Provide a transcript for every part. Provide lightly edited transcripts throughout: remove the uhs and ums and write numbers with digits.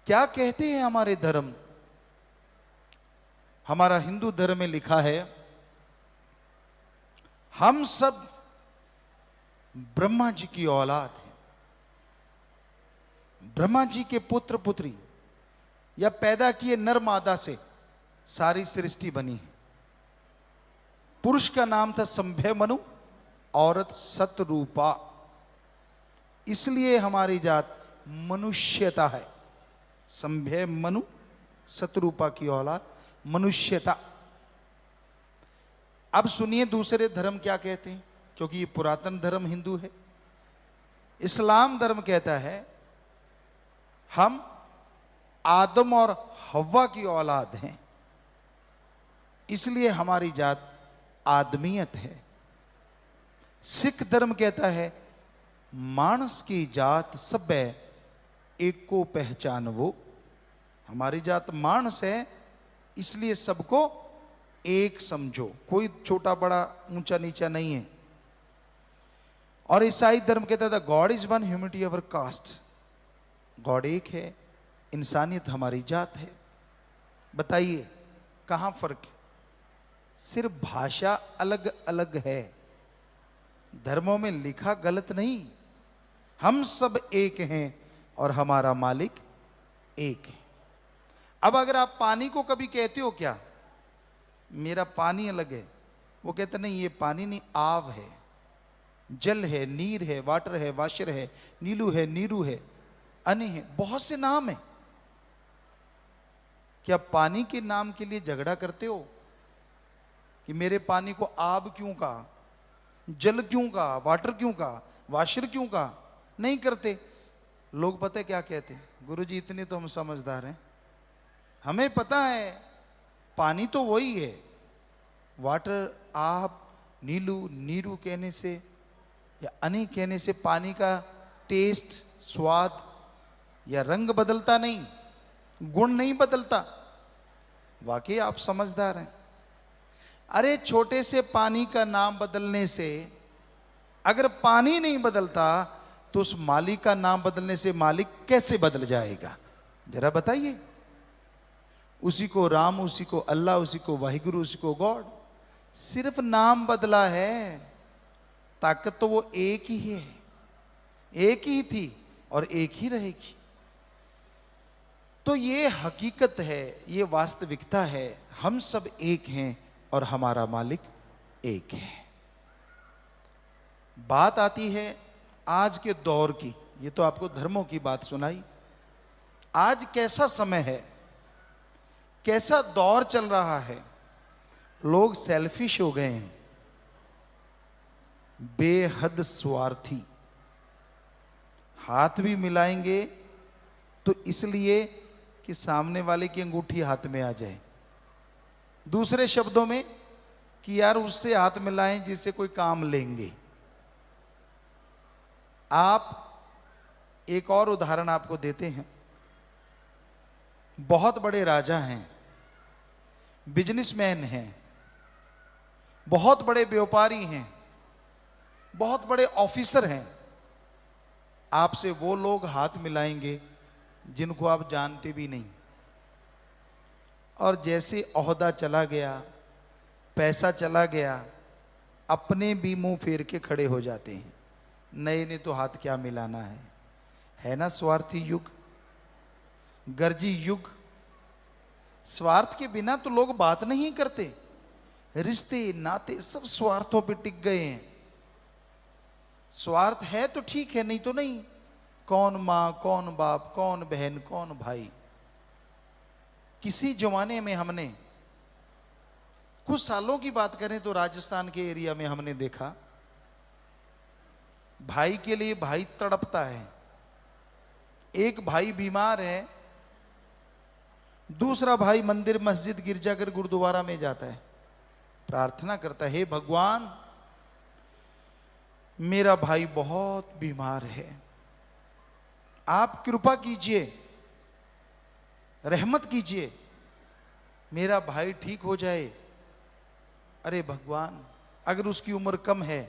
क्या कहते हैं हमारे धर्म? हमारा हिंदू धर्म में लिखा है, हम सब ब्रह्मा जी की औलाद हैं। ब्रह्मा जी के पुत्र पुत्री या पैदा किए नर मादा से सारी सृष्टि बनी है। पुरुष का नाम था संभय मनु, औरत सतरूपा। इसलिए हमारी जात मनुष्यता है। संभय मनु, सतरूपा की औलाद, मनुष्यता। अब सुनिए दूसरे धर्म क्या कहते हैं, क्योंकि ये पुरातन धर्म हिंदू है। इस्लाम धर्म कहता है हम आदम और हव्वा की औलाद हैं, इसलिए हमारी जात आदमियत है। सिख धर्म कहता है मानस की जात सब है, एक को पहचान वो। हमारी जात मानस है, इसलिए सबको एक समझो, कोई छोटा बड़ा ऊंचा नीचा नहीं है। और ईसाई धर्म कहता था God is one, humanity our caste. God एक है, इंसानियत हमारी जात है। बताइए कहां फर्क है? सिर्फ भाषा अलग अलग है, धर्मों में लिखा गलत नहीं। हम सब एक हैं और हमारा मालिक एक है। अब अगर आप पानी को कभी कहते हो क्या मेरा पानी अलग है, वो कहते नहीं ये पानी नहीं, आव है, जल है, नीर है, वाटर है, वाशर है, नीलू है, नीरू है, अनि है, बहुत से नाम है। क्या पानी के नाम के लिए झगड़ा करते हो कि मेरे पानी को आब क्यों कहा, जल क्यों कहा, वाटर क्यों कहा, वाशर क्यों कहा? नहीं करते। लोग पता है क्या कहते हैं, गुरुजी इतने तो हम समझदार हैं, हमें पता है पानी तो वही है। वाटर, आप, नीलू, नीरू कहने से या अनि कहने से पानी का टेस्ट, स्वाद या रंग बदलता नहीं, गुण नहीं बदलता। वाकई आप समझदार हैं। अरे छोटे से पानी का नाम बदलने से अगर पानी नहीं बदलता तो उस मालिक का नाम बदलने से मालिक कैसे बदल जाएगा? जरा बताइए। उसी को राम, उसी को अल्लाह, उसी को वाहिगुरु, उसी को गॉड। सिर्फ नाम बदला है, ताकत तो वो एक ही है, एक ही थी और एक ही रहेगी। तो ये हकीकत है, ये वास्तविकता है, हम सब एक हैं और हमारा मालिक एक है। बात आती है आज के दौर की। ये तो आपको धर्मों की बात सुनाई। आज कैसा समय है, कैसा दौर चल रहा है। लोग सेल्फिश हो गए हैं, बेहद स्वार्थी। हाथ भी मिलाएंगे तो इसलिए कि सामने वाले की अंगूठी हाथ में आ जाए। दूसरे शब्दों में कि यार उससे हाथ मिलाएं जिससे कोई काम लेंगे। आप एक और उदाहरण आपको देते हैं। बहुत बड़े राजा हैं, बिजनेसमैन हैं, बहुत बड़े व्यापारी हैं, बहुत बड़े ऑफिसर हैं। आपसे वो लोग हाथ मिलाएंगे जिनको आप जानते भी नहीं। और जैसे ओहदा चला गया, पैसा चला गया, अपने भी मुंह फेर के खड़े हो जाते हैं। नए ने तो हाथ क्या मिलाना है ना? स्वार्थी युग, गर्जी युग। स्वार्थ के बिना तो लोग बात नहीं करते। रिश्ते नाते सब स्वार्थों पे टिक गए हैं। स्वार्थ है तो ठीक है, नहीं तो नहीं। कौन मां, कौन बाप, कौन बहन, कौन भाई। किसी जमाने में हमने, कुछ सालों की बात करें तो राजस्थान के एरिया में हमने देखा, भाई के लिए भाई तड़पता है। एक भाई बीमार है, दूसरा भाई मंदिर, मस्जिद, गिरजाघर, गुरुद्वारा में जाता है, प्रार्थना करता है, हे भगवान मेरा भाई बहुत बीमार है, आप कृपा कीजिए, रहमत कीजिए, मेरा भाई ठीक हो जाए। अरे भगवान, अगर उसकी उम्र कम है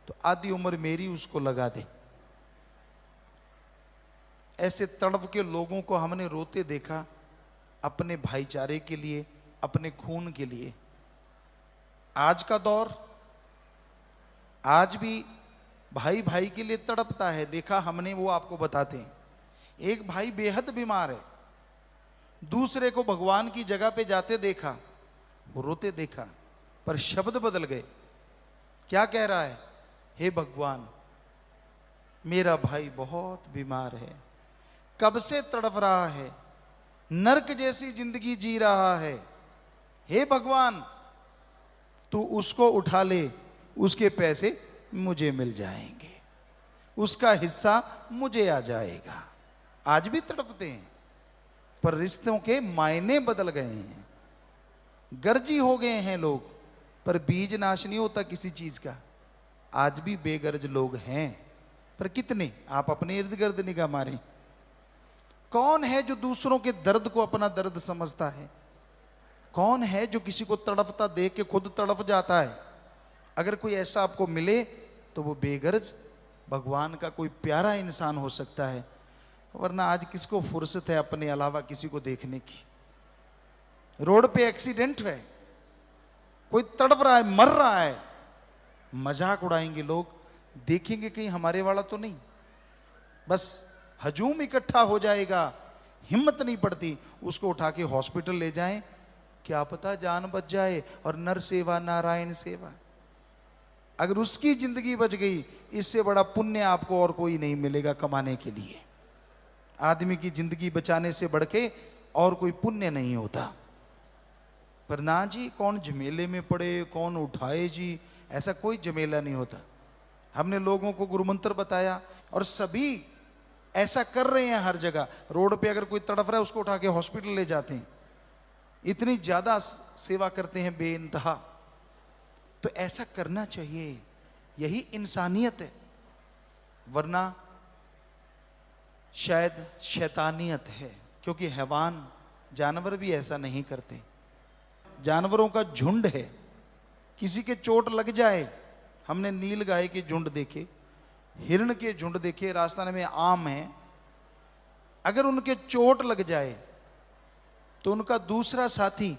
तो आधी उम्र मेरी उसको लगा दे। ऐसे तड़प के लोगों को हमने रोते देखा, अपने भाईचारे के लिए, अपने खून के लिए। आज का दौर, आज भी भाई भाई के लिए तड़पता है, देखा हमने, वो आपको बताते हैं। एक भाई बेहद बीमार है, दूसरे को भगवान की जगह पे जाते देखा, वो रोते देखा, पर शब्द बदल गए। क्या कह रहा है? हे भगवान, मेरा भाई बहुत बीमार है, कब से तड़प रहा है, नरक जैसी जिंदगी जी रहा है। हे भगवान, तू उसको उठा ले, उसके पैसे मुझे मिल जाएंगे, उसका हिस्सा मुझे आ जाएगा। आज भी तड़पते हैं, पर रिश्तों के मायने बदल गए हैं, गर्जी हो गए हैं लोग, पर बीज नाश नहीं होता किसी चीज का। आज भी बेगर्ज लोग हैं, पर कितने? आप अपने इर्द गिर्द निगाह मारें, कौन है जो दूसरों के दर्द को अपना दर्द समझता है? कौन है जो किसी को तड़पता देख के खुद तड़प जाता है? अगर कोई ऐसा आपको मिले तो वो बेगर्ज भगवान का कोई प्यारा इंसान हो सकता है, वरना आज किसको फुर्सत है अपने अलावा किसी को देखने की? रोड पे एक्सीडेंट है, कोई तड़प रहा है, मर रहा है, मजाक उड़ाएंगे लोग, देखेंगे कहीं हमारे वाला तो नहीं, बस हजूम इकट्ठा हो जाएगा, हिम्मत नहीं पड़ती उसको उठा के हॉस्पिटल ले जाएं, क्या पता जान बच जाए। और नर सेवा नारायण सेवा, अगर उसकी जिंदगी बच गई, इससे बड़ा पुण्य आपको और कोई नहीं मिलेगा कमाने के लिए। आदमी की जिंदगी बचाने से बढ़ के और कोई पुण्य नहीं होता। पर ना जी, कौन झमेले में पड़े, कौन उठाए जी, ऐसा कोई झमेला नहीं होता। हमने लोगों को गुरुमंत्र बताया और सभी ऐसा कर रहे हैं हर जगह। रोड पे अगर कोई तड़फ रहा है उसको उठा के हॉस्पिटल ले जाते हैं, इतनी ज्यादा सेवा करते हैं बेइंतहा। तो ऐसा करना चाहिए, यही इंसानियत है, वरना शायद शैतानियत है। क्योंकि हैवान, जानवर भी ऐसा नहीं करते। जानवरों का झुंड है, किसी के चोट लग जाए, हमने नील गाय के झुंड देखे, हिरण के झुंड देखे, राजस्थान में आम है, अगर उनके चोट लग जाए तो उनका दूसरा साथी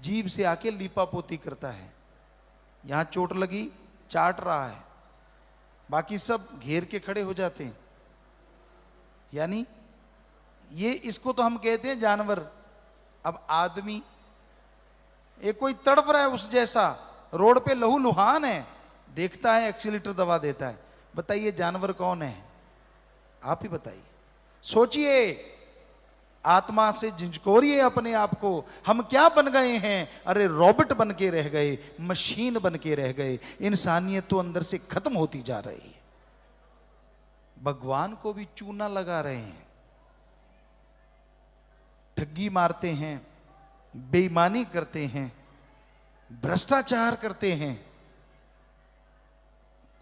जीभ से आके लीपापोती करता है। यहां चोट लगी, चाट रहा है, बाकी सब घेर के खड़े हो जाते हैं। यानी ये, इसको तो हम कहते हैं जानवर। अब आदमी, एक कोई तड़प रहा है उस जैसा, रोड पे लहू लुहान है, देखता है एक्सीलेटर दबा देता है। बताइए जानवर कौन है? आप ही बताइए, सोचिए, आत्मा से झिझकोरिए अपने आप को। हम क्या बन गए हैं? अरे रोबोट बन के रह गए, मशीन बन के रह गए। इंसानियत तो अंदर से खत्म होती जा रही है। भगवान को भी चूना लगा रहे हैं, ठगी मारते हैं, बेईमानी करते हैं, भ्रष्टाचार करते हैं,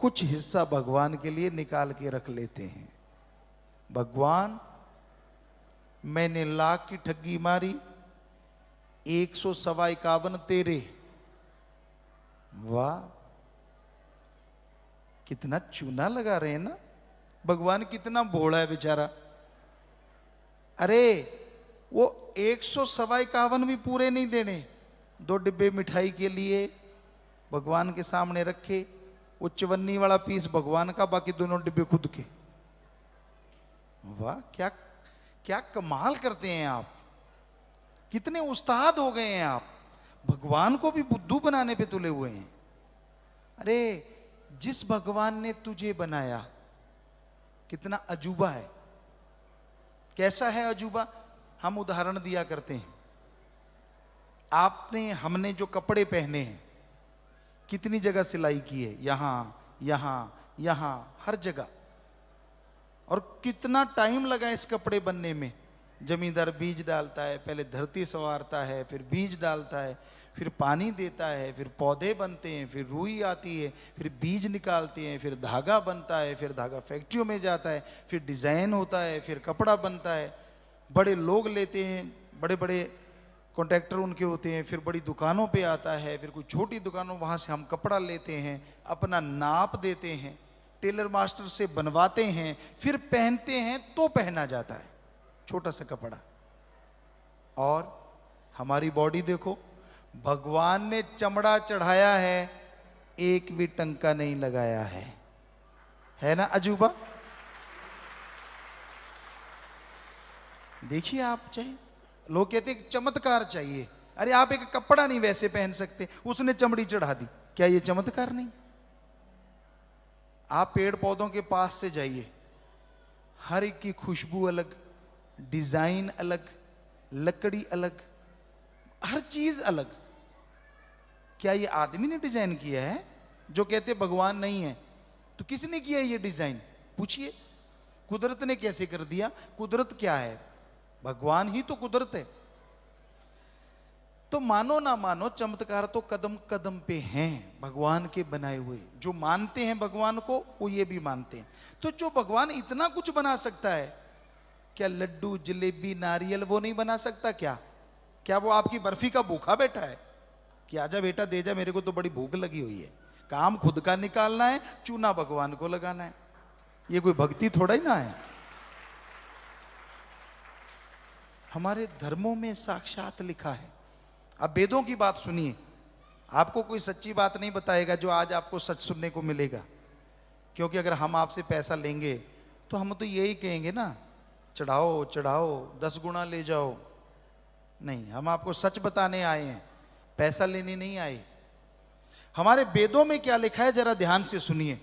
कुछ हिस्सा भगवान के लिए निकाल के रख लेते हैं। भगवान, मैंने लाख की ठगी मारी, 151 तेरे। वाह, कितना चूना लगा रहे हैं ना। भगवान कितना भोला है बेचारा। अरे वो 151 भी पूरे नहीं देने, 2 डिब्बे मिठाई के लिए भगवान के सामने रखे, वो चवन्नी वाला पीस भगवान का, बाकी दोनों डिब्बे खुद के। वाह, क्या क्या कमाल करते हैं आप, कितने उस्ताद हो गए हैं आप, भगवान को भी बुद्धू बनाने पे तुले हुए हैं। अरे जिस भगवान ने तुझे बनाया, कितना अजूबा है। कैसा है अजूबा? हम उदाहरण दिया करते हैं, आपने, हमने जो कपड़े पहने हैं, कितनी जगह सिलाई की है, यहां यहां यहां, हर जगह। और कितना टाइम लगा इस कपड़े बनने में। जमींदार बीज डालता है, पहले धरती संवारता है, फिर बीज डालता है, फिर पानी देता है, फिर पौधे बनते हैं, फिर रुई आती है, फिर बीज निकालते हैं, फिर धागा बनता है, फिर धागा फैक्ट्रियों में जाता है, फिर डिजाइन होता है, फिर कपड़ा बनता है। बड़े लोग लेते हैं, बड़े बड़े कॉन्ट्रैक्टर उनके होते हैं, फिर बड़ी दुकानों पे आता है, फिर कोई छोटी दुकानों, वहाँ से हम कपड़ा लेते हैं, अपना नाप देते हैं, टेलर मास्टर से बनवाते हैं, फिर पहनते हैं तो पहना जाता है, छोटा सा कपड़ा। और हमारी बॉडी देखो, भगवान ने चमड़ा चढ़ाया है, एक भी टंका नहीं लगाया है ना अजूबा? देखिए आप, चाहिए लोग कहते हैं चमत्कार चाहिए, अरे आप एक कपड़ा नहीं वैसे पहन सकते, उसने चमड़ी चढ़ा दी, क्या ये चमत्कार नहीं? आप पेड़ पौधों के पास से जाइए, हर एक की खुशबू अलग, डिजाइन अलग, लकड़ी अलग, हर चीज अलग। क्या ये आदमी ने डिजाइन किया है? जो कहते भगवान नहीं है, तो किसने किया ये डिजाइन? पूछिए, कुदरत ने कैसे कर दिया? कुदरत क्या है? भगवान ही तो कुदरत है। तो मानो ना मानो, चमत्कार तो कदम कदम पे हैं भगवान के बनाए हुए। जो मानते हैं भगवान को, वो ये भी मानते हैं। तो जो भगवान इतना कुछ बना सकता है, क्या लड्डू जलेबी नारियल वो नहीं बना सकता? क्या वो आपकी बर्फी का भूखा बैठा है कि आजा बेटा दे जा, मेरे को तो बड़ी भूख लगी हुई है? काम खुद का निकालना है, चूना भगवान को लगाना है। ये कोई भक्ति थोड़ा ही ना है। हमारे धर्मों में साक्षात लिखा है। अब वेदों की बात सुनिए, आपको कोई सच्ची बात नहीं बताएगा जो आज आपको सच सुनने को मिलेगा, क्योंकि अगर हम आपसे पैसा लेंगे तो हम तो यही कहेंगे ना, चढ़ाओ चढ़ाओ 10 गुना ले जाओ। नहीं, हम आपको सच बताने आए हैं, पैसा लेने नहीं आए। हमारे वेदों में क्या लिखा है जरा ध्यान से सुनिए।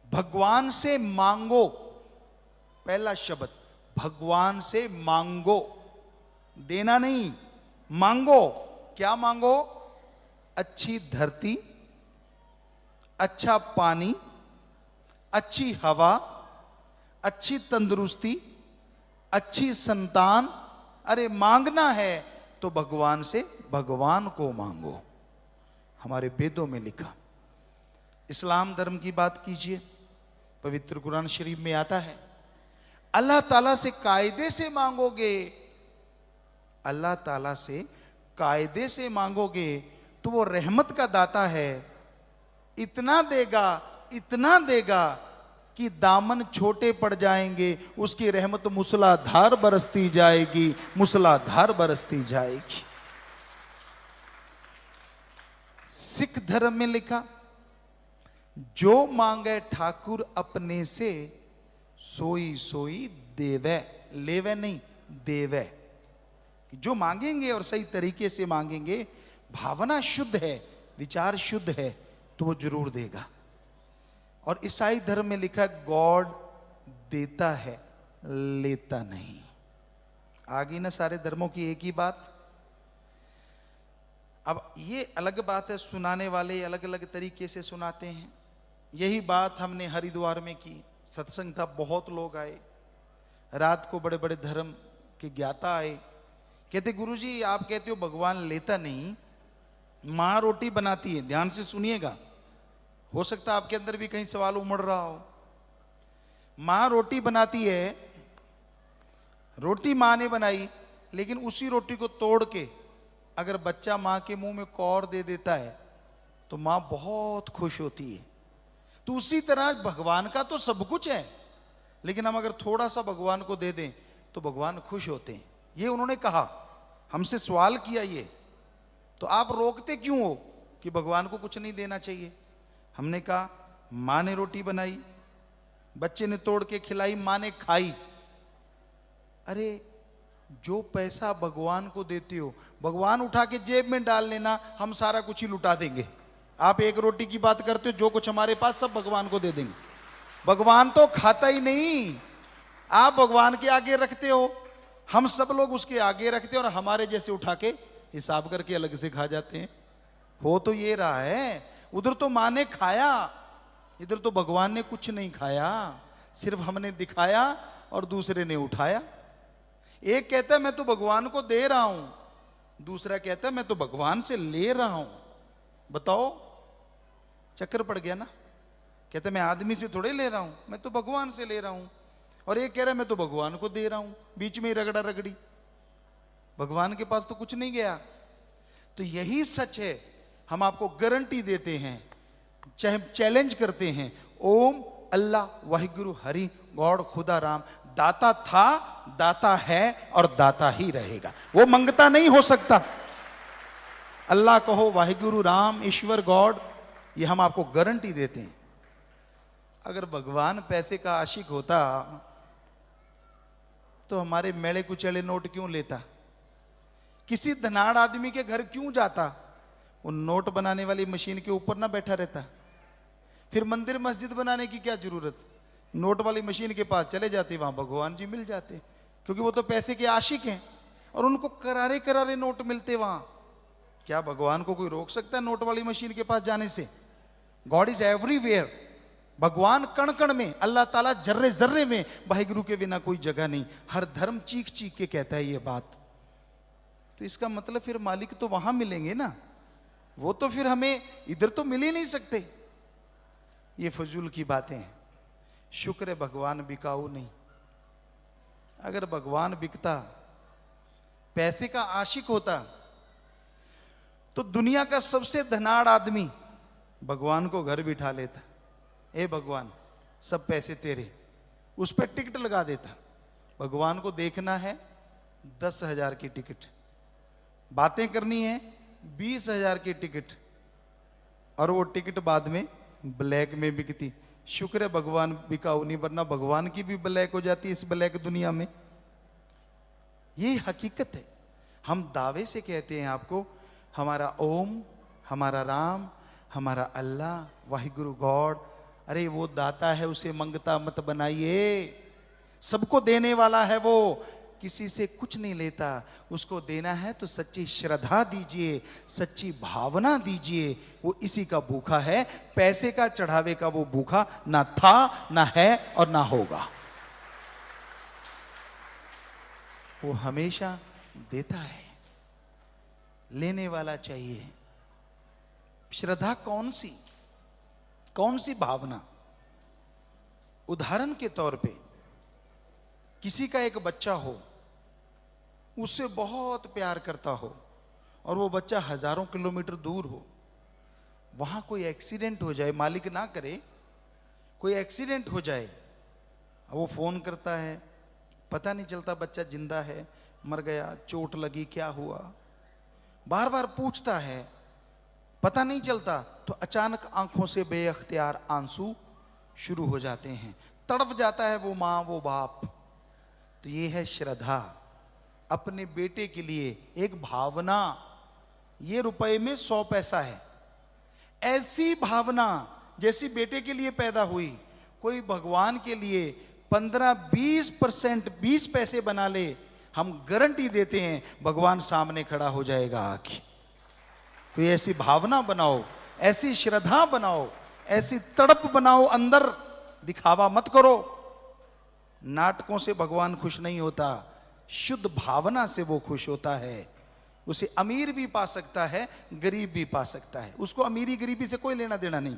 भगवान से मांगो, पहला शब्द, भगवान से मांगो, देना नहीं, मांगो। क्या मांगो? अच्छी धरती, अच्छा पानी, अच्छी हवा, अच्छी तंदुरुस्ती, अच्छी संतान। अरे मांगना है तो भगवान से, भगवान को मांगो। हमारे वेदों में लिखा। इस्लाम धर्म की बात कीजिए, पवित्र कुरान शरीफ में आता है, अल्लाह ताला से कायदे से मांगोगे, अल्लाह ताला से कायदे से मांगोगे तो वो रहमत का दाता है, इतना देगा, इतना देगा कि दामन छोटे पड़ जाएंगे, उसकी रहमत मूसलाधार बरसती जाएगी, मूसलाधार बरसती जाएगी। सिख धर्म में लिखा, जो मांगे ठाकुर अपने से, सोई सोई देवे, लेवे नहीं देवे। जो मांगेंगे और सही तरीके से मांगेंगे, भावना शुद्ध है, विचार शुद्ध है, तो वो जरूर देगा। और ईसाई धर्म में लिखा, गॉड देता है लेता नहीं। आगे ना सारे धर्मों की एक ही बात। अब ये अलग बात है, सुनाने वाले अलग अलग तरीके से सुनाते हैं। यही बात हमने हरिद्वार में की, सत्संग था, बहुत लोग आए, रात को बड़े बड़े धर्म के ज्ञाता आए। कहते गुरुजी आप कहते हो भगवान लेता नहीं, मां रोटी बनाती है। ध्यान से सुनिएगा, हो सकता है आपके अंदर भी कहीं सवाल उमड़ रहा हो। मां रोटी बनाती है, रोटी मां ने बनाई, लेकिन उसी रोटी को तोड़ के अगर बच्चा मां के मुंह में कौर दे देता है तो मां बहुत खुश होती है। तो उसी तरह भगवान का तो सब कुछ है, लेकिन हम अगर थोड़ा सा भगवान को दे दें तो भगवान खुश होते हैं। ये उन्होंने कहा, हमसे सवाल किया ये, तो आप रोकते क्यों हो कि भगवान को कुछ नहीं देना चाहिए? हमने कहा, मां ने रोटी बनाई, बच्चे ने तोड़ के खिलाई, मां ने खाई। अरे जो पैसा भगवान को देते हो, भगवान उठा के जेब में डाल लेना, हम सारा कुछ ही लुटा देंगे। आप एक रोटी की बात करते हो, जो कुछ हमारे पास सब भगवान को दे देंगे। भगवान तो खाता ही नहीं, आप भगवान के आगे रखते हो, हम सब लोग उसके आगे रखते हैं, और हमारे जैसे उठा के हिसाब करके अलग से खा जाते हैं। हो तो ये रहा है, उधर तो मां ने खाया, इधर तो भगवान ने कुछ नहीं खाया, सिर्फ हमने दिखाया और दूसरे ने उठाया। एक कहता है मैं तो भगवान को दे रहा हूं, दूसरा कहता है मैं तो भगवान से ले रहा हूं। बताओ, चक्कर पड़ गया ना। कहते मैं आदमी से थोड़े ले रहा हूं, मैं तो भगवान से ले रहा हूं। और एक कह रहा है मैं तो भगवान को दे रहा हूं, बीच में ही रगड़ा रगड़ी, भगवान के पास तो कुछ नहीं गया। तो यही सच है, हम आपको गारंटी देते हैं, चाहे चैलेंज करते हैं, ओम अल्लाह वाहिगुरु हरि गॉड खुदा राम, दाता था, दाता है और दाता ही रहेगा। वो मंगता नहीं हो सकता। अल्लाह कहो, वाहिगुरु राम, ईश्वर गॉड, ये हम आपको गारंटी देते हैं। अगर भगवान पैसे का आशिक होता तो हमारे मेले कुचले नोट क्यों लेता? किसी धनाढ़ आदमी के घर क्यों जाता? वो नोट बनाने वाली मशीन के ऊपर ना बैठा रहता। फिर मंदिर मस्जिद बनाने की क्या जरूरत? नोट वाली मशीन के पास चले जाते, वहां भगवान जी मिल जाते, क्योंकि वो तो पैसे के आशिक हैं और उनको करारे करारे नोट मिलते वहां। क्या भगवान को कोई रोक सकता है नोट वाली मशीन के पास जाने से? God is everywhere. भगवान कण कण में, अल्लाह ताला जर्रे जर्रे में, वाहिगुरु के बिना कोई जगह नहीं। हर धर्म चीख चीख के कहता है ये बात। तो इसका मतलब फिर मालिक तो वहां मिलेंगे ना, वो तो फिर हमें इधर तो मिल ही नहीं सकते। ये फजूल की बातें हैं। शुक्र है भगवान बिकाऊ नहीं। अगर भगवान बिकता, पैसे का आशिक होता, तो दुनिया का सबसे धनाढ़ आदमी भगवान को घर बिठा लेता। ए भगवान, सब पैसे तेरे, उस पर टिकट लगा देता। भगवान को देखना है 10,000 की टिकट, बातें करनी है 20,000 की टिकट, और वो टिकट बाद में ब्लैक में बिकती। शुक्र है भगवान बिकाऊ नहीं, वरना भगवान की भी ब्लैक हो जाती इस ब्लैक दुनिया में। ये हकीकत है। हम दावे से कहते हैं आपको, हमारा ओम, हमारा राम, हमारा अल्लाह, वाहिगुरु गॉड। अरे वो दाता है, उसे मंगता मत बनाइए। सबको देने वाला है वो, किसी से कुछ नहीं लेता। उसको देना है तो सच्ची श्रद्धा दीजिए, सच्ची भावना दीजिए। वो इसी का भूखा है। पैसे का चढ़ावे का वो भूखा ना था, ना है और ना होगा। वो हमेशा देता है, लेने वाला चाहिए। श्रद्धा कौन सी, कौन सी भावना? उदाहरण के तौर पे, किसी का एक बच्चा हो, उससे बहुत प्यार करता हो, और वो बच्चा हजारों किलोमीटर दूर हो, वहां कोई एक्सीडेंट हो जाए, मालिक ना करे, कोई एक्सीडेंट हो जाए, वो फोन करता है, पता नहीं चलता बच्चा जिंदा है, मर गया, चोट लगी, क्या हुआ, बार बार पूछता है, पता नहीं चलता। तो अचानक आंखों से बेअख्तियार आंसू शुरू हो जाते हैं, तड़प जाता है वो मां, वो बाप। तो ये है श्रद्धा, अपने बेटे के लिए एक भावना। ये रुपए में 100 पैसा है। ऐसी भावना जैसी बेटे के लिए पैदा हुई, कोई भगवान के लिए 15-20% 20 पैसे बना ले, हम गारंटी देते हैं भगवान सामने खड़ा हो जाएगा आके। कोई ऐसी भावना बनाओ, ऐसी श्रद्धा बनाओ, ऐसी तड़प बनाओ अंदर। दिखावा मत करो। नाटकों से भगवान खुश नहीं होता, शुद्ध भावना से वो खुश होता है। उसे अमीर भी पा सकता है, गरीब भी पा सकता है। उसको अमीरी गरीबी से कोई लेना देना नहीं।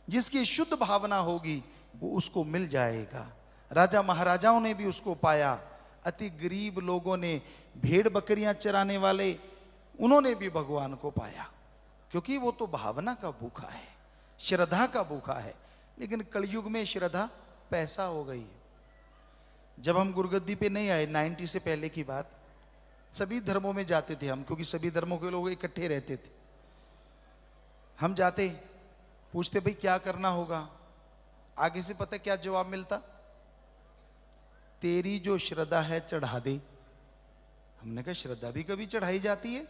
जिसकी शुद्ध भावना होगी वो उसको मिल जाएगा। राजा महाराजाओं ने भी उसको पाया। अति गरीब लोगों ने, भेड़ बकरियां चराने वाले, उन्होंने भी भगवान को पाया, क्योंकि वो तो भावना का भूखा है, श्रद्धा का भूखा है। लेकिन कलयुग में श्रद्धा पैसा हो गई। जब हम गुरुगद्दी पे नहीं आए, 90 से पहले की बात, सभी धर्मों में जाते थे हम, क्योंकि सभी धर्मों के लोग इकट्ठे रहते थे। हम जाते, पूछते भाई क्या करना होगा, आगे से पता क्या जवाब मिलता? तेरी जो श्रद्धा है चढ़ा दे। हमने कहा श्रद्धा भी कभी चढ़ाई जाती है?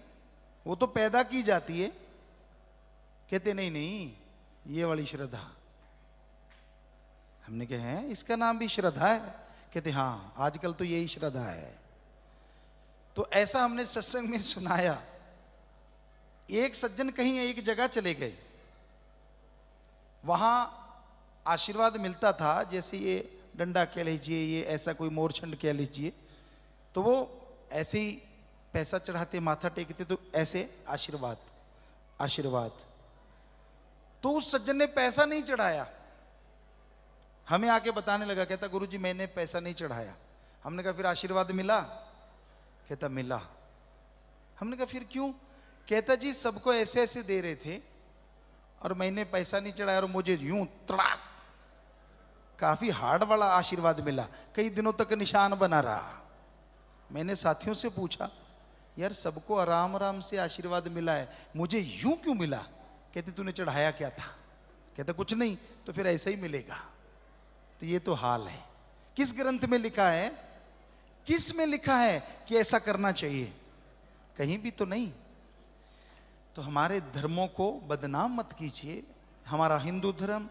वो तो पैदा की जाती है। कहते नहीं नहीं, ये वाली श्रद्धा। हमने कहा है, इसका नाम भी श्रद्धा है? कहते हाँ, आजकल तो यही श्रद्धा है। तो ऐसा हमने सत्संग में सुनाया। एक सज्जन कहीं एक जगह चले गए, वहां आशीर्वाद मिलता था, जैसे ये डंडा कह लीजिए, ये ऐसा कोई मोरछंड कह लीजिए। तो वो ऐसे ही पैसा चढ़ाते, माथा टेकते, तो ऐसे आशीर्वाद आशीर्वाद। तो उस सज्जन ने पैसा नहीं चढ़ाया, हमें आके बताने लगा, कहता गुरुजी मैंने पैसा नहीं चढ़ाया। हमने कहा फिर आशीर्वाद मिला? कहता मिला। हमने कहा फिर क्यों? कहता जी सबको ऐसे ऐसे दे रहे थे, और मैंने पैसा नहीं चढ़ाया और मुझे यूं तड़ाक काफी हार्ड वाला आशीर्वाद मिला, कई दिनों तक निशान बना रहा। मैंने साथियों से पूछा, यार सबको आराम आराम से आशीर्वाद मिला है, मुझे यूं क्यों मिला? कहते तूने चढ़ाया क्या था? कहते कुछ नहीं, तो फिर ऐसा ही मिलेगा। तो ये तो हाल है। किस ग्रंथ में लिखा है, किस में लिखा है कि ऐसा करना चाहिए? कहीं भी तो नहीं। तो हमारे धर्मों को बदनाम मत कीजिए। हमारा हिंदू धर्म,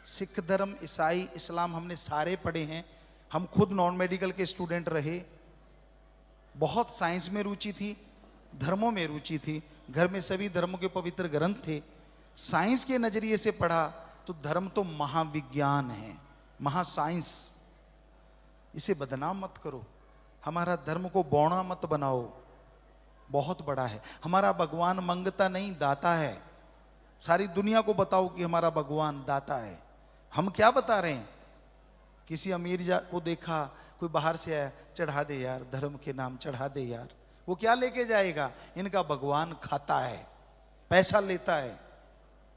सिख धर्म, ईसाई, इस्लाम हमने सारे पढ़े हैं। हम खुद नॉन मेडिकल के स्टूडेंट रहे, बहुत साइंस में रुचि थी, धर्मों में रुचि थी, घर में सभी धर्मों के पवित्र ग्रंथ थे। साइंस के नजरिए से पढ़ा तो धर्म तो महाविज्ञान है, महासाइंस। इसे बदनाम मत करो, हमारा धर्म को बौना मत बनाओ, बहुत बड़ा है। हमारा भगवान मंगता नहीं, दाता है। सारी दुनिया को बताओ कि हमारा भगवान दाता है। हम क्या बता रहे हैं? किसी अमीर को देखा, कोई बाहर से आया, चढ़ा दे यार, धर्म के नाम चढ़ा दे यार। वो क्या लेके जाएगा? इनका भगवान खाता है, पैसा लेता है।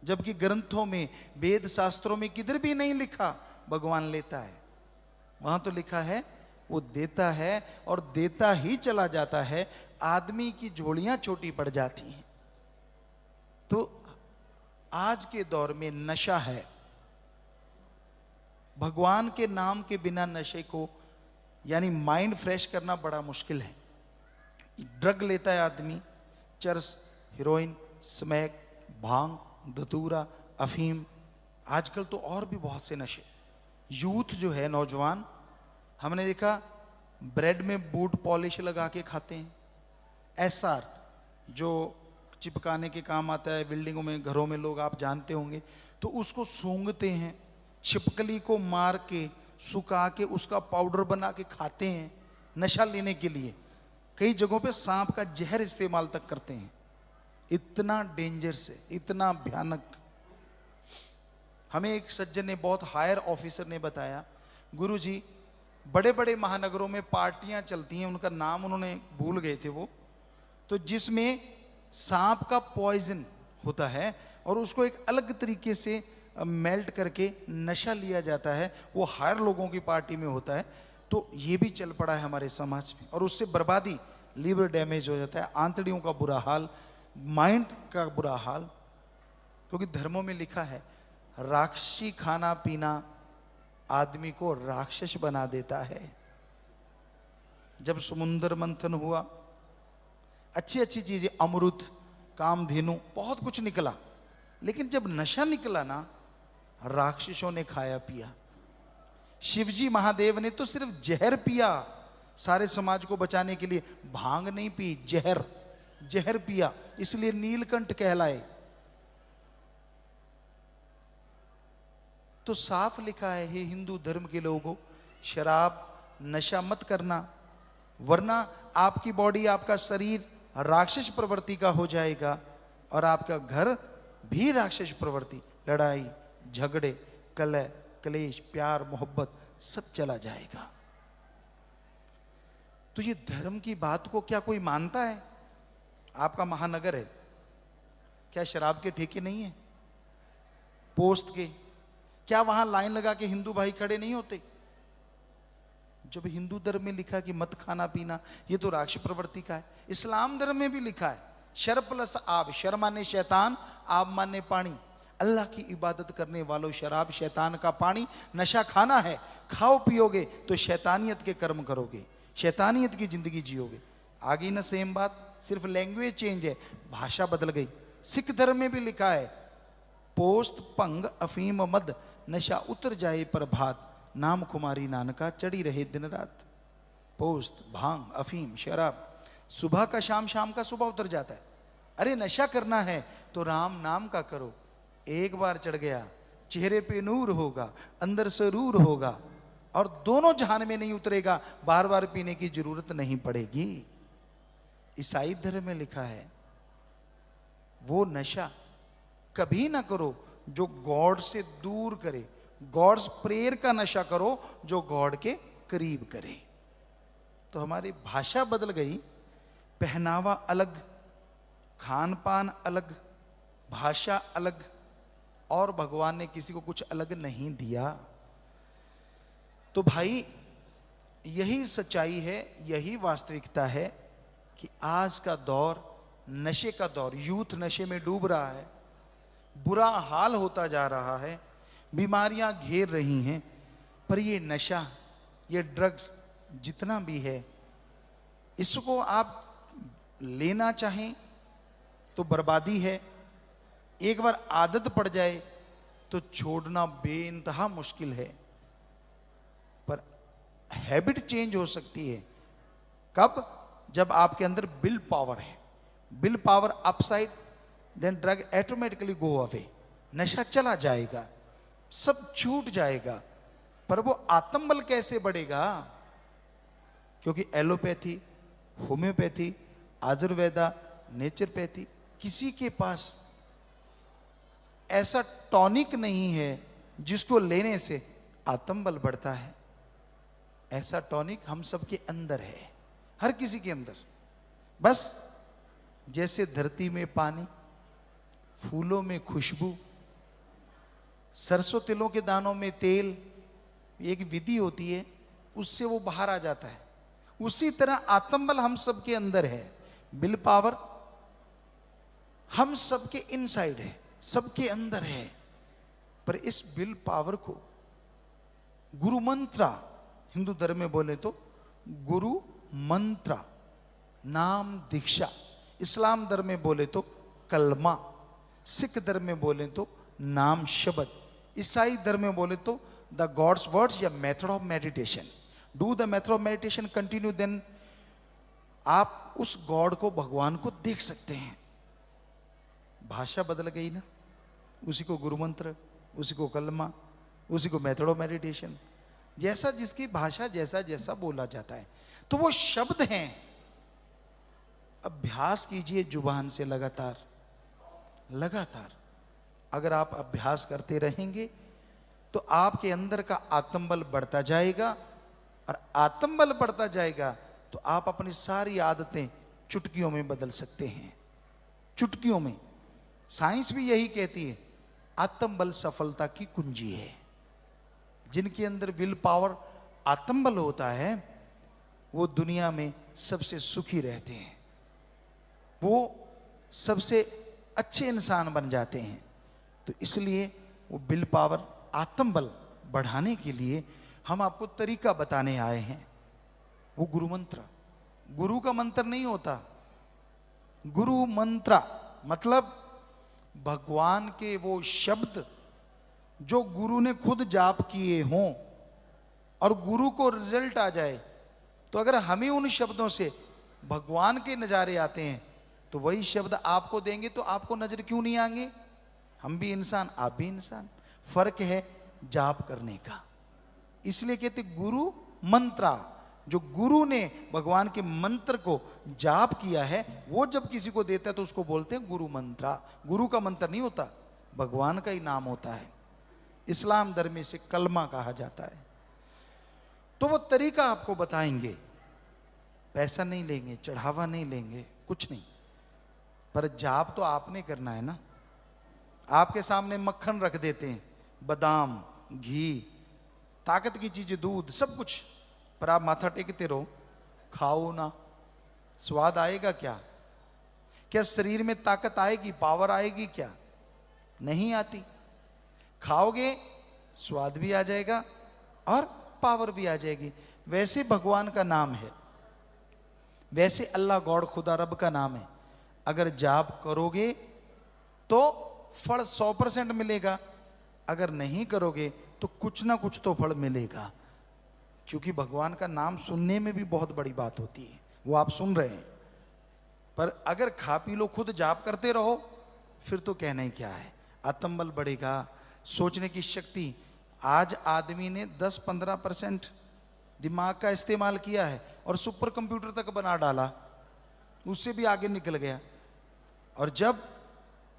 जबकि ग्रंथों में, वेद शास्त्रों में किधर भी नहीं लिखा भगवान लेता है। वहां तो लिखा है वो देता है और देता ही चला जाता है। आदमी की झोलियां छोटी पड़ जाती हैं। तो आज के दौर में नशा है, भगवान के नाम के बिना नशे को, यानी माइंड फ्रेश करना बड़ा मुश्किल है। ड्रग लेता है आदमी, चरस, हीरोइन, स्मैक, भांग, धतूरा, अफीम, आजकल तो और भी बहुत से नशे। यूथ जो है, नौजवान, हमने देखा ब्रेड में बूट पॉलिश लगा के खाते हैं। एसआर जो चिपकाने के काम आता है बिल्डिंगों में, घरों में, लोग आप जानते होंगे, तो उसको सूंघते हैं, छिपकली को मार के सुखा के उसका पाउडर बना के खाते हैं नशा लेने के लिए। कई जगहों पे सांप का जहर इस्तेमाल तक करते हैं। इतना डेंजर से, इतना भयानक। हमें एक सज्जन ने, बहुत हायर ऑफिसर ने बताया, गुरुजी बड़े बड़े महानगरों में पार्टियां चलती हैं, उनका नाम उन्होंने भूल गए थे वो, तो जिसमें सांप का पॉइजन होता है और उसको एक अलग तरीके से मेल्ट करके नशा लिया जाता है, वो हायर लोगों की पार्टी में होता है। तो ये भी चल पड़ा है हमारे समाज में, और उससे बर्बादी, लीवर डैमेज हो जाता है, आंतड़ियों का बुरा हाल, माइंड का बुरा हाल। क्योंकि धर्मों में लिखा है राक्षसी खाना पीना आदमी को राक्षस बना देता है। जब समुद्र मंथन हुआ, अच्छी अच्छी चीजें, अमृत, कामधेनु, बहुत कुछ निकला, लेकिन जब नशा निकला ना, राक्षसों ने खाया पिया। शिवजी महादेव ने तो सिर्फ जहर पिया सारे समाज को बचाने के लिए, भांग नहीं पी, जहर, जहर पिया, इसलिए नीलकंठ कहलाए। तो साफ लिखा है, हे हिंदू धर्म के लोगों, शराब, नशा मत करना, वरना आपकी बॉडी, आपका शरीर राक्षस प्रवृत्ति का हो जाएगा और आपका घर भी राक्षस प्रवृत्ति, लड़ाई झगड़े, कलह, क्लेश, प्यार, मोहब्बत सब चला जाएगा। तो ये धर्म की बात को क्या कोई मानता है? आपका महानगर है, क्या शराब के ठेके नहीं है? पोस्ट के, क्या वहां लाइन लगा के हिंदू भाई खड़े नहीं होते? जब हिंदू धर्म में लिखा कि मत खाना पीना, ये तो राक्षस प्रवृत्ति का है। इस्लाम धर्म में भी लिखा है शर प्लस आब, शर माने शैतान, आब माने पानी। अल्लाह की इबादत करने वालों, शराब शैतान का पानी, नशा खाना है, खाओ पियोगे तो शैतानियत के कर्म करोगे, शैतानियत की जिंदगी जियोगे। आ गई ना सेम बात, सिर्फ लैंग्वेज चेंज है, भाषा बदल गई। सिख धर्म में भी लिखा है पोस्त भंग अफीम मद, नशा उतर जाए प्रभात, नाम कुमारी नानका चढ़ी रहे दिन रात। पोस्त, भांग, अफीम, शराब, सुबह का शाम, शाम का सुबह उतर जाता है। अरे नशा करना है तो राम नाम का करो, एक बार चढ़ गया चेहरे पे नूर होगा, अंदर सरूर होगा, और दोनों जहान में नहीं उतरेगा, बार बार पीने की जरूरत नहीं पड़ेगी। ईसाई धर्म में लिखा है वो नशा कभी ना करो जो गॉड से दूर करे, गॉड्स प्रेयर का नशा करो जो गॉड के करीब करे। तो हमारी भाषा बदल गई, पहनावा अलग, खान पान अलग, भाषा अलग, और भगवान ने किसी को कुछ अलग नहीं दिया। तो भाई यही सच्चाई है, यही वास्तविकता है कि आज का दौर नशे का दौर, यूथ नशे में डूब रहा है, बुरा हाल होता जा रहा है, बीमारियां घेर रही हैं। पर ये नशा, ये ड्रग्स जितना भी है, इसको आप लेना चाहें तो बर्बादी है। एक बार आदत पड़ जाए तो छोड़ना बेइंतहा मुश्किल है। पर हैबिट चेंज हो सकती है कब? जब आपके अंदर विल पावर है। Will power upside, then drug automatically go away. नशा चला जाएगा, सब छूट जाएगा। पर वो आत्मबल कैसे बढ़ेगा? क्योंकि एलोपैथी, होम्योपैथी, आयुर्वेदा, नेचुरोपैथी, किसी के पास ऐसा टॉनिक नहीं है जिसको लेने से आत्मबल बढ़ता है। ऐसा टॉनिक हम सबके अंदर है, हर किसी के अंदर। बस जैसे धरती में पानी, फूलों में खुशबू, सरसों तिलों के दानों में तेल, एक विधि होती है, उससे वो बाहर आ जाता है। उसी तरह आत्मबल हम सबके अंदर है। विल पावर हम सबके इनसाइड है, सबके अंदर है। पर इस विल पावर को गुरु मंत्रा, हिंदू धर्म में बोले तो गुरु मंत्रा, नाम दीक्षा, इस्लाम धर्म में बोले तो कलमा, सिख धर्म में बोले तो नाम शब्द, ईसाई धर्म में बोले तो द गॉड्स वर्ड्स या method of meditation. Do the method of meditation continue, then आप उस गॉड को, भगवान को देख सकते हैं। भाषा बदल गई ना, उसी को गुरु मंत्र, उसी को कलमा, उसी को मेथड ऑफ मेडिटेशन, जैसा जिसकी भाषा, जैसा जैसा बोला जाता है। तो वो शब्द हैं। अभ्यास कीजिए जुबान से लगातार लगातार। अगर आप अभ्यास करते रहेंगे तो आपके अंदर का आत्मबल बढ़ता जाएगा, और आत्मबल बढ़ता जाएगा तो आप अपनी सारी आदतें चुटकियों में बदल सकते हैं। चुटकियों में। साइंस भी यही कहती है, आत्मबल सफलता की कुंजी है। जिनके अंदर विल पावर, आत्मबल होता है, वो दुनिया में सबसे सुखी रहते हैं, वो सबसे अच्छे इंसान बन जाते हैं। तो इसलिए वो विल पावर, आत्मबल बढ़ाने के लिए हम आपको तरीका बताने आए हैं। वो गुरु मंत्र। गुरु का मंत्र नहीं होता, गुरु मंत्र मतलब भगवान के वो शब्द जो गुरु ने खुद जाप किए हों और गुरु को रिजल्ट आ जाए। तो अगर हमें उन शब्दों से भगवान के नजारे आते हैं तो वही शब्द आपको देंगे, तो आपको नजर क्यों नहीं आएंगे? हम भी इंसान, आप भी इंसान, फर्क है जाप करने का। इसलिए कहते गुरु मंत्रा, जो गुरु ने भगवान के मंत्र को जाप किया है, वो जब किसी को देता है तो उसको बोलते हैं गुरु मंत्रा। गुरु का मंत्र नहीं होता, भगवान का ही नाम होता है। इस्लाम धर्म में इसे कलमा कहा जाता है। तो वो तरीका आपको बताएंगे, पैसा नहीं लेंगे, चढ़ावा नहीं लेंगे, कुछ नहीं, पर जाप तो आपने करना है ना। आपके सामने मक्खन रख देते हैं, बादाम, घी, ताकत की चीजें, दूध, सब कुछ, पर आप माथा टेकते रहो, खाओ ना। स्वाद आएगा क्या? क्या शरीर में ताकत आएगी, पावर आएगी क्या? नहीं आती। खाओगे, स्वाद भी आ जाएगा और पावर भी आ जाएगी। वैसे भगवान का नाम है, वैसे अल्लाह, गॉड, खुदा, रब का नाम है। अगर जाप करोगे तो फल 100% मिलेगा, अगर नहीं करोगे तो कुछ ना कुछ तो फल मिलेगा। क्योंकि भगवान का नाम सुनने में भी बहुत बड़ी बात होती है, वो आप सुन रहे हैं। पर अगर खा पी लो, खुद जाप करते रहो, फिर तो कहना ही क्या है। आत्मबल बढ़ेगा, सोचने की शक्ति। आज आदमी ने 10-15% दिमाग का इस्तेमाल किया है और सुपर कंप्यूटर तक बना डाला, उससे भी आगे निकल गया। और जब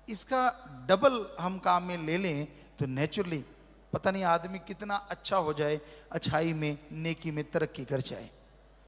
इसका डबल हम काम में ले लें तो नेचुरली पता नहीं आदमी कितना अच्छा हो जाए, अच्छाई में, नेकी में तरक्की कर जाए।